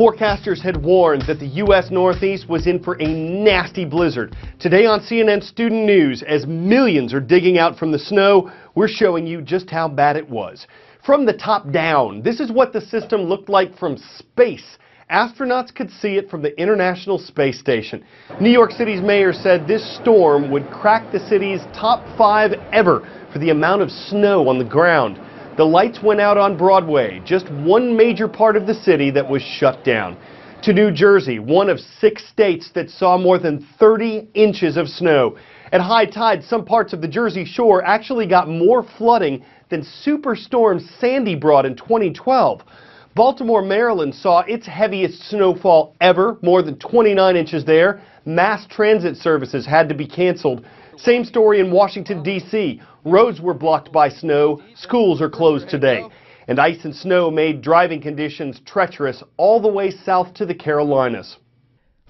Forecasters had warned that the U.S. Northeast was in for a nasty blizzard. Today on CNN Student News, as millions are digging out from the snow, we're showing you just how bad it was. From the top down, this is what the system looked like from space. Astronauts could see it from the International Space Station. New York City's mayor said this storm would crack the city's top 5 ever for the amount of snow on the ground. The lights went out on Broadway, just one major part of the city that was shut down. To New Jersey, one of 6 states that saw more than 30 inches of snow. At high tide, some parts of the Jersey Shore actually got more flooding than Superstorm Sandy brought in 2012. Baltimore, Maryland saw its heaviest snowfall ever, more than 29 inches there. Mass transit services had to be canceled. Same story in Washington, D.C. Roads were blocked by snow. Schools are closed today. And ice and snow made driving conditions treacherous all the way south to the Carolinas.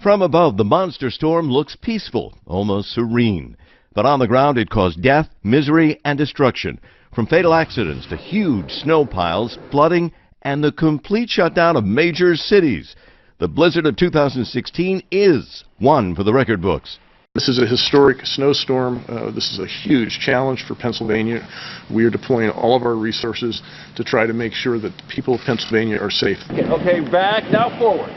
From above, the monster storm looks peaceful, almost serene. But on the ground, it caused death, misery, and destruction. From fatal accidents to huge snow piles, flooding, and the complete shutdown of major cities. The blizzard of 2016 is one for the record books. This is a historic snowstorm. This is a huge challenge for Pennsylvania. We are deploying all of our resources to try to make sure that the people of Pennsylvania are safe. Okay, back, now forward.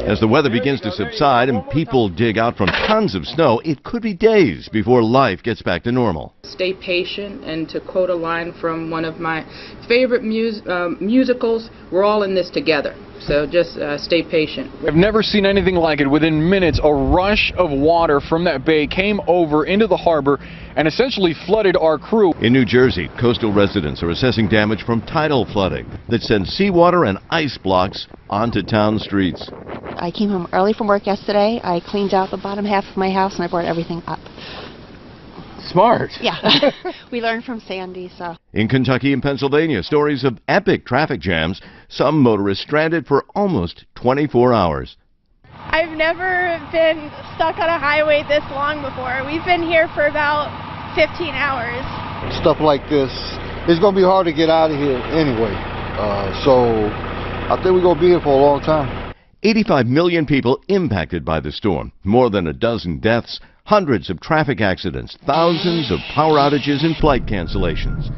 As the weather begins to subside and people dig out from tons of snow, it could be days before life gets back to normal. Stay patient, and to quote a line from one of my favorite musicals, we're all in this together. So just stay patient. I've never seen anything like it. Within minutes, a rush of water from that bay came over into the harbor and essentially flooded our crew. In New Jersey, coastal residents are assessing damage from tidal flooding that sends seawater and ice blocks onto town streets. I came home early from work yesterday. I cleaned out the bottom half of my house and I brought everything up. Smart. Yeah. We learned from Sandy, so. In Kentucky and Pennsylvania, stories of epic traffic jams, some motorists stranded for almost 24 hours. I've never been stuck on a highway this long before. We've been here for about 15 hours. Stuff like this, it's going to be hard to get out of here anyway. So I think we're going to be here for a long time. 85 million people impacted by the storm, more than a dozen deaths, hundreds of traffic accidents, thousands of power outages and flight cancellations.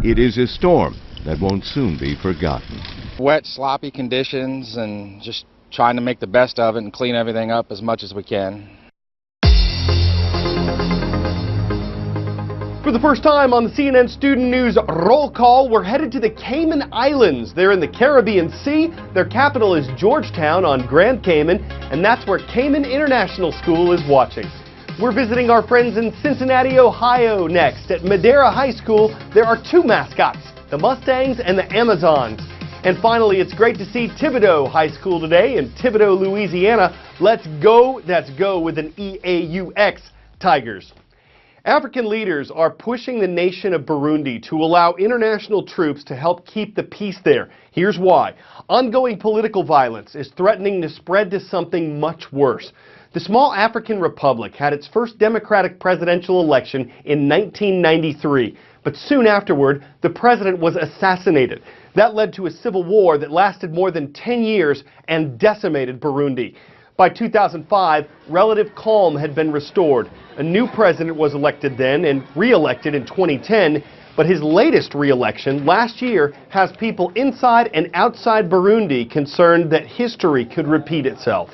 It is a storm that won't soon be forgotten. Wet, sloppy conditions, and just trying to make the best of it and clean everything up as much as we can. For the first time on the CNN Student News Roll Call, we're headed to the Cayman Islands. They're in the Caribbean Sea. Their capital is Georgetown on Grand Cayman, and that's where Cayman International School is watching. We're visiting our friends in Cincinnati, Ohio next. At Madera High School, there are 2 mascots, the Mustangs and the Amazons. And finally, it's great to see Thibodaux High School today in Thibodaux, Louisiana. Let's go with an EAUX, Tigers. African leaders are pushing the nation of Burundi to allow international troops to help keep the peace there. Here's why. Ongoing political violence is threatening to spread to something much worse. The small African republic had its first democratic presidential election in 1993, but soon afterward, the president was assassinated. That led to a civil war that lasted more than 10 years and decimated Burundi. By 2005, relative calm had been restored. A new president was elected then and re-elected in 2010, but his latest re-election last year has people inside and outside Burundi concerned that history could repeat itself.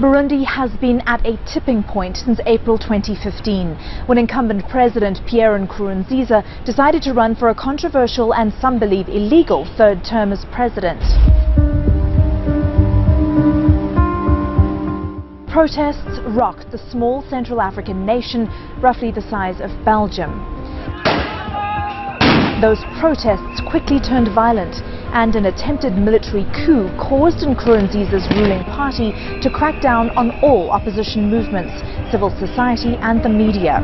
Burundi has been at a tipping point since April 2015, when incumbent President Pierre Nkurunziza decided to run for a controversial and some believe illegal 3rd term as president. Protests rocked the small Central African nation, roughly the size of Belgium. Those protests quickly turned violent, and an attempted military coup caused Nkurunziza's ruling party to crack down on all opposition movements, civil society and the media.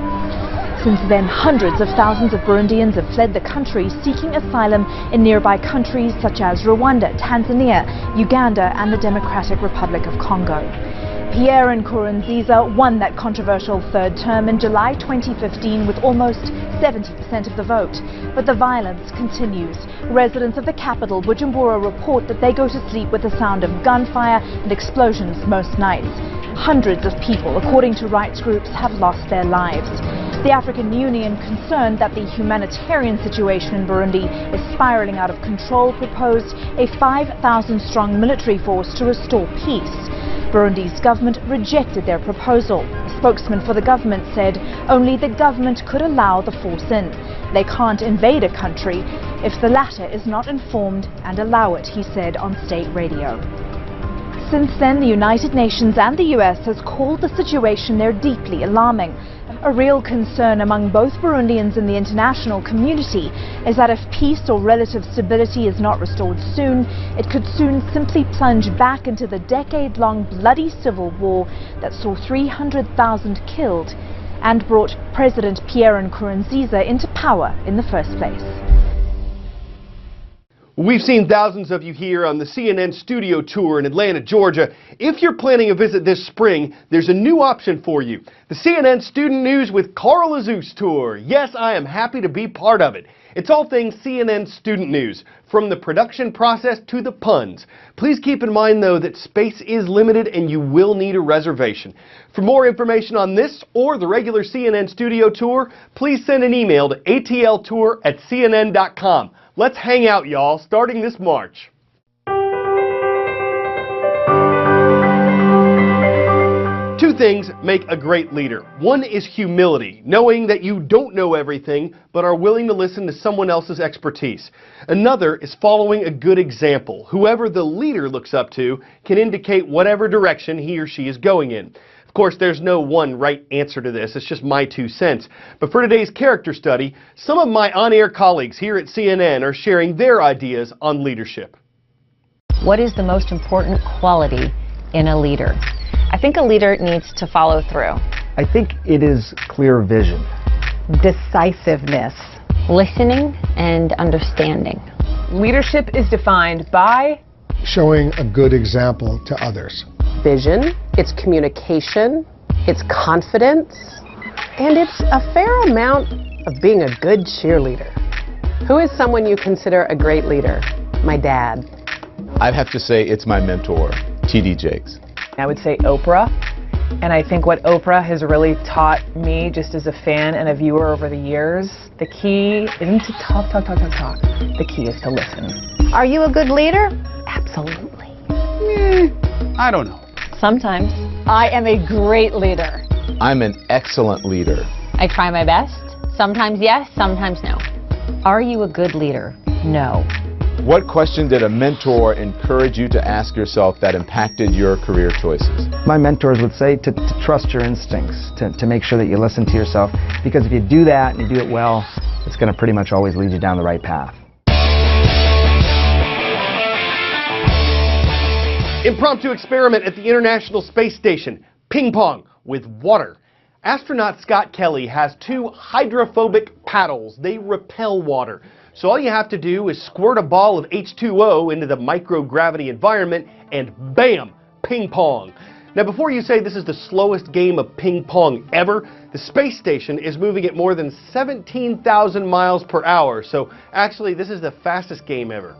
Since then, hundreds of thousands of Burundians have fled the country seeking asylum in nearby countries such as Rwanda, Tanzania, Uganda and the Democratic Republic of Congo. Pierre Nkurunziza won that controversial third term in July 2015 with almost 70% of the vote. But the violence continues. Residents of the capital, Bujumbura, report that they go to sleep with the sound of gunfire and explosions most nights. Hundreds of people, according to rights groups, have lost their lives. The African Union, concerned that the humanitarian situation in Burundi is spiraling out of control, proposed a 5,000-strong military force to restore peace. Burundi's government rejected their proposal. A spokesman for the government said only the government could allow the force in. They can't invade a country if the latter is not informed and allow it, he said on state radio. Since then, the United Nations and the US has called the situation there deeply alarming. A real concern among both Burundians and the international community is that if peace or relative stability is not restored soon, it could soon simply plunge back into the decade-long bloody civil war that saw 300,000 killed and brought President Pierre Nkurunziza into power in the first place. We've seen thousands of you here on the CNN studio tour in Atlanta, Georgia. If you're planning a visit this spring, there's a new option for you. The CNN Student News with Carl Azuz tour. Yes, I am happy to be part of it. It's all things CNN Student News, from the production process to the puns. Please keep in mind, though, that space is limited and you will need a reservation. For more information on this or the regular CNN studio tour, please send an email to atltour@cnn.com. Let's hang out, y'all, starting this March. Two things make a great leader. One is humility, knowing that you don't know everything, but are willing to listen to someone else's expertise. Another is following a good example. Whoever the leader looks up to can indicate whatever direction he or she is going in. Of course, there's no one right answer to this. It's just my 2 cents. But for today's character study, some of my on-air colleagues here at CNN are sharing their ideas on leadership. What is the most important quality in a leader? I think a leader needs to follow through. I think it is clear vision. Decisiveness. Listening and understanding. Leadership is defined by showing a good example to others. Vision, it's communication, it's confidence, and it's a fair amount of being a good cheerleader. Who is someone you consider a great leader? My dad. I'd have to say it's my mentor, T.D. Jakes. I would say Oprah, and I think what Oprah has really taught me, just as a fan and a viewer over the years, the key isn't to talk. The key is to listen. Are you a good leader? Absolutely. I don't know. Sometimes. I am a great leader. I'm an excellent leader. I try my best. Sometimes yes, sometimes no. Are you a good leader? No. What question did a mentor encourage you to ask yourself that impacted your career choices? My mentors would say to trust your instincts, to make sure that you listen to yourself, because if you do that and you do it well, it's going to pretty much always lead you down the right path. Impromptu experiment at the International Space Station. Ping pong with water. Astronaut Scott Kelly has 2 hydrophobic paddles. They repel water. So all you have to do is squirt a ball of H2O into the microgravity environment and bam, ping pong. Now before you say this is the slowest game of ping pong ever, the space station is moving at more than 17,000 miles per hour. So actually this is the fastest game ever.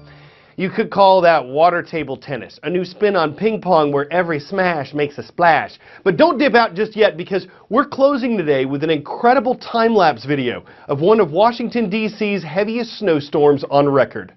You could call that water table tennis, a new spin on ping pong where every smash makes a splash. But don't dip out just yet, because we're closing today with an incredible time-lapse video of one of Washington, D.C.'s heaviest snowstorms on record.